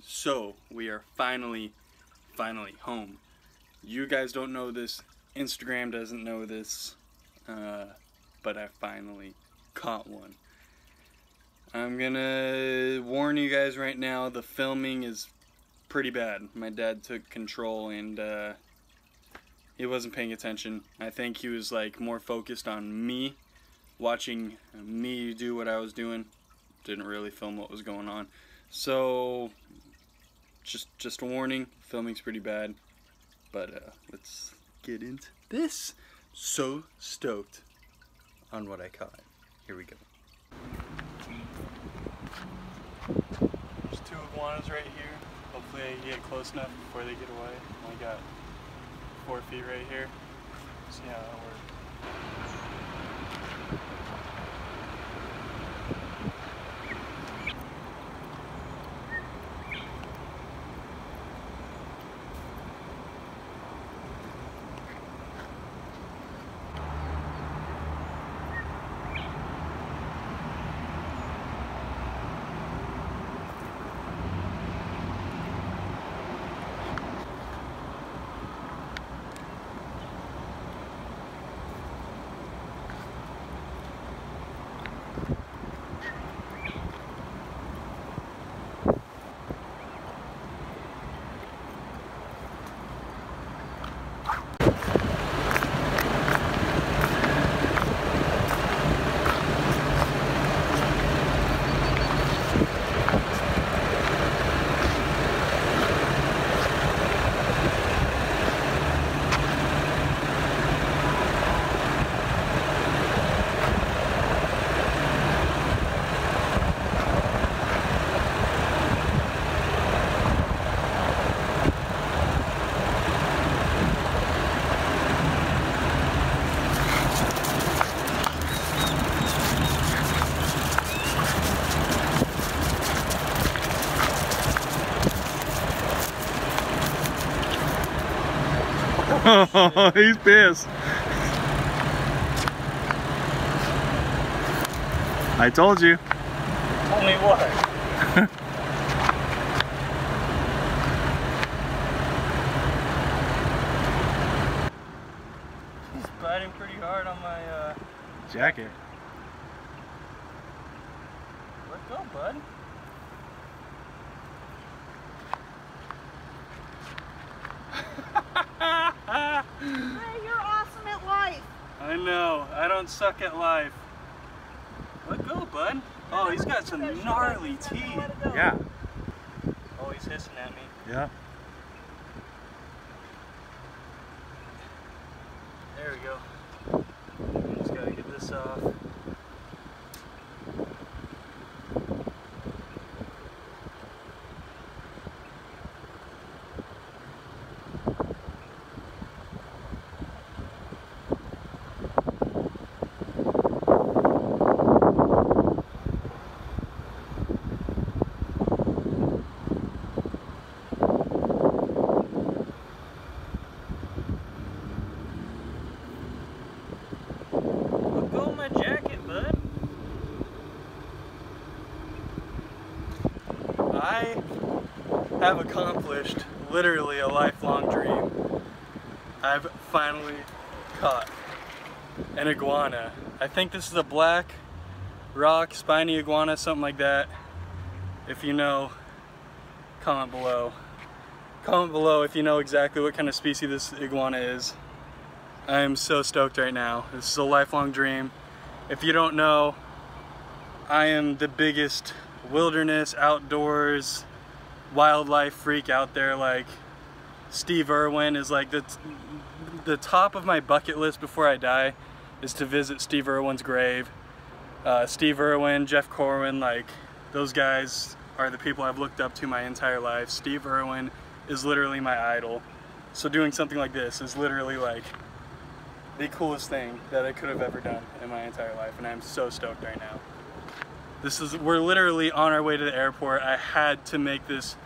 So we are finally home. You guys don't know this, Instagram doesn't know this, but I finally caught one. I'm gonna warn you guys right now, the filming is pretty bad. My dad took control and he wasn't paying attention. I think he was like more focused on me, watching me do what I was doing. Didn't really film what was going on. So just a warning, filming's pretty bad. But let's get into this. So stoked on what I caught. Here we go. There's two iguanas right here. Hopefully I can get close enough before they get away. Only got 4 feet right here. See how that works. Oh, he's pissed. I told you. Tell me what? He's biting pretty hard on my jacket. Let go, bud. Hey, you're awesome at life. I know. I don't suck at life. Let go, bud. Oh, he's got some gnarly teeth. Yeah. Oh, he's hissing at me. Yeah. There we go. Just gotta get this off. I have accomplished literally a lifelong dream. I've finally caught an iguana. I think this is a black rock spiny iguana, something like that. If you know, comment below. Comment below if you know exactly what kind of species this iguana is. I am so stoked right now. This is a lifelong dream. If you don't know, I am the biggest wilderness, outdoors, wildlife freak out there. Like Steve Irwin is like the top of my bucket list before I die is to visit Steve Irwin's grave. Steve Irwin, Jeff Corwin, like those guys are the people I've looked up to my entire life. Steve Irwin is literally my idol. So doing something like this is literally like the coolest thing that I could have ever done in my entire life, and I'm so stoked right now. We're literally on our way to the airport. I had to make this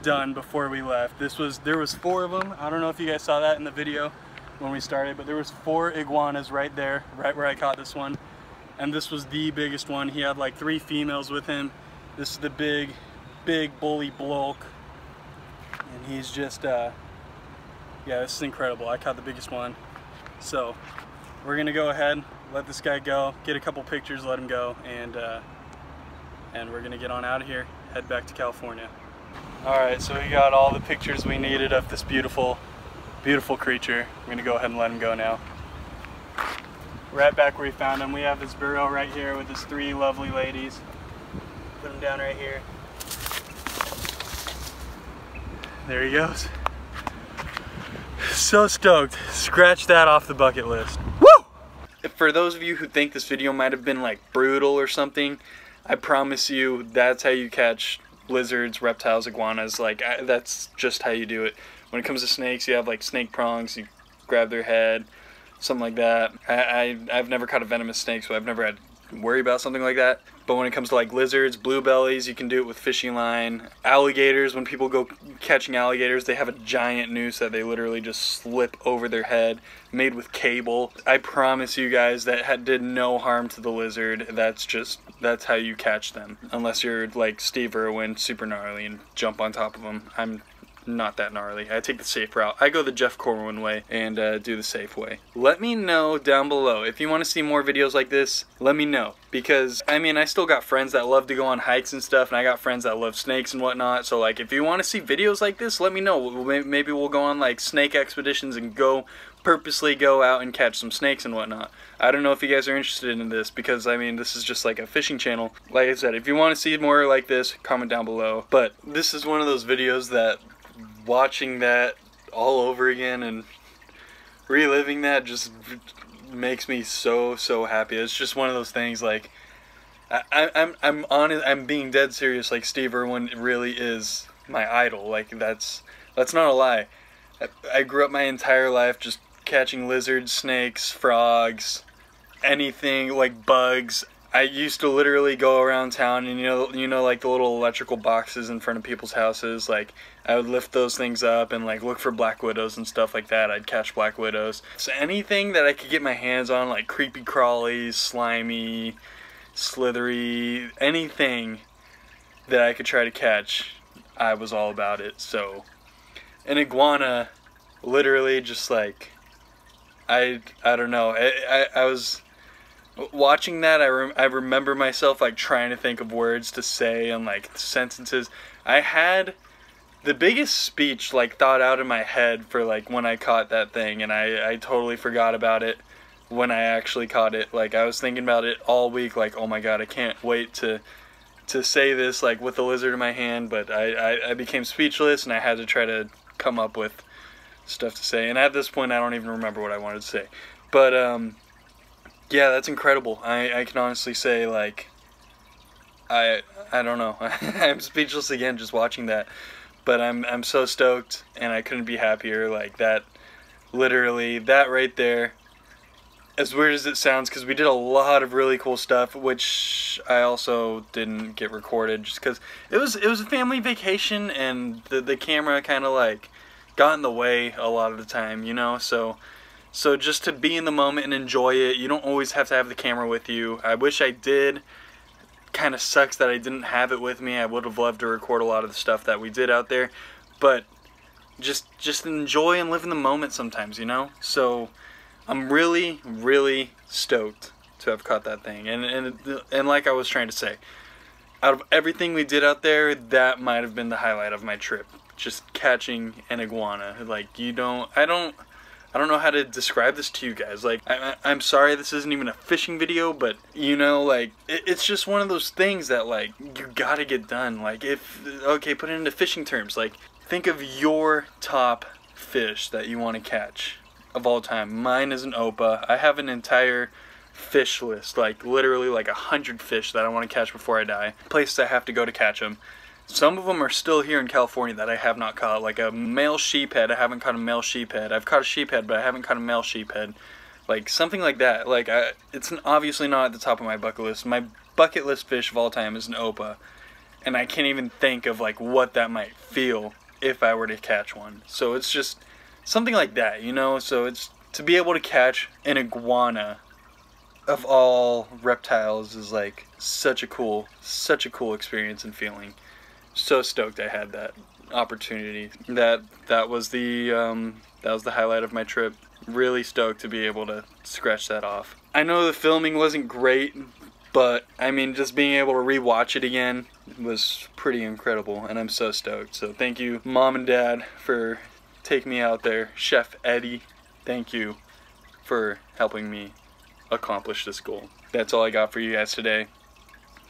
done before we left. There was 4 of them. I don't know if you guys saw that in the video when we started, but there was 4 iguanas right there, right where I caught this one. And this was the biggest one. He had like 3 females with him. This is the big bully bulk and he's just yeah, this is incredible. I caught the biggest one. So we're gonna go ahead, let this guy go, get a couple pictures, let him go, and we're gonna get on out of here, head back to California. Alright, so we got all the pictures we needed of this beautiful creature. We're gonna go ahead and let him go now. Right back where we found him. We have his burrow right here with his 3 lovely ladies. Put him down right here. There he goes. So stoked. Scratch that off the bucket list. Woo! For those of you who think this video might have been like brutal or something, I promise you that's how you catch lizards, reptiles, iguanas. Like that's just how you do it. When it comes to snakes, you have like snake prongs, you grab their head, something like that. I've never caught a venomous snake, so I've never had to worry about something like that. But when it comes to like lizards, blue bellies, you can do it with fishing line. Alligators, when people go catching alligators, they have a giant noose that they literally just slip over their head, made with cable. I promise you guys that did no harm to the lizard. That's how you catch them. Unless you're like Steve Irwin, super gnarly, and jump on top of them. I'm not that gnarly. I take the safe route. I go the Jeff Corwin way and do the safe way. Let me know down below if you want to see more videos like this. Let me know, because I mean I still got friends that love to go on hikes and stuff, and I got friends that love snakes and whatnot. So like if you want to see videos like this, let me know. Maybe we'll go on like snake expeditions and purposely go out and catch some snakes and whatnot. I don't know if you guys are interested in this, because I mean this is just like a fishing channel. Like I said, if you want to see more like this, comment down below. But this is one of those videos that watching that all over again and reliving that just makes me so happy. It's just one of those things, like I'm honest, I'm being dead serious. Like Steve Irwin really is my idol. Like that's not a lie. I grew up my entire life just catching lizards, snakes, frogs, anything, like bugs. I used to literally go around town and you know like the little electrical boxes in front of people's houses, like I would lift those things up and like look for black widows and stuff like that. I'd catch black widows. So anything that I could get my hands on, like creepy crawlies, slimy, slithery, anything that I could try to catch, I was all about it. So an iguana, literally just like I don't know. I was watching that. I remember myself like trying to think of words to say and like sentences. I had the biggest speech like thought out in my head for like when I caught that thing, and I totally forgot about it when I actually caught it. Like I was thinking about it all week, like oh my god, I can't wait to say this like with the lizard in my hand. But I became speechless, and I had to try to come up with stuff to say, and at this point I don't even remember what I wanted to say. But yeah, that's incredible. I can honestly say, like, I don't know. I'm speechless again just watching that. But I'm so stoked, and I couldn't be happier. Like that, literally, that right there, as weird as it sounds, because we did a lot of really cool stuff, which I also didn't get recorded just because it was a family vacation, and the camera kind of like got in the way a lot of the time, you know. So just to be in the moment and enjoy it, you don't always have to have the camera with you. I wish I did. Kind of sucks that I didn't have it with me. I would have loved to record a lot of the stuff that we did out there, but just enjoy and live in the moment sometimes, you know. So I'm really stoked to have caught that thing, and like I was trying to say, out of everything we did out there, that might have been the highlight of my trip. Just catching an iguana. Like I don't know how to describe this to you guys. Like, I'm sorry this isn't even a fishing video, but, you know, like, it's just one of those things that, like, you gotta get done. Like, okay, put it into fishing terms. Like, think of your top fish that you want to catch of all time. Mine is an Opa. I have an entire fish list, like, literally, like, 100 fish that I want to catch before I die. Places I have to go to catch them. Some of them are still here in California that I have not caught, like a male sheephead. I haven't caught a male sheephead. I've caught a sheephead, but I haven't caught a male sheephead. Like, something like that. Like, it's obviously not at the top of my bucket list. My bucket list fish of all time is an Opa, and I can't even think of, like, what that might feel if I were to catch one. So it's just something like that, you know? So it's, to be able to catch an iguana of all reptiles is, like, such a cool experience and feeling. So stoked I had that. opportunity. That was the highlight of my trip. Really stoked to be able to scratch that off. I know the filming wasn't great, but I mean, just being able to rewatch it again was pretty incredible, and I'm so stoked. So thank you, Mom and Dad, for taking me out there. Chef Eddie, thank you for helping me accomplish this goal. That's all I got for you guys today.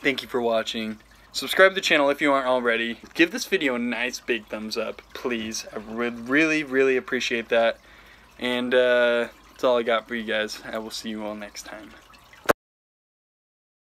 Thank you for watching. Subscribe to the channel if you aren't already. Give this video a nice big thumbs up, please. I would really appreciate that. And that's all I got for you guys. I will see you all next time.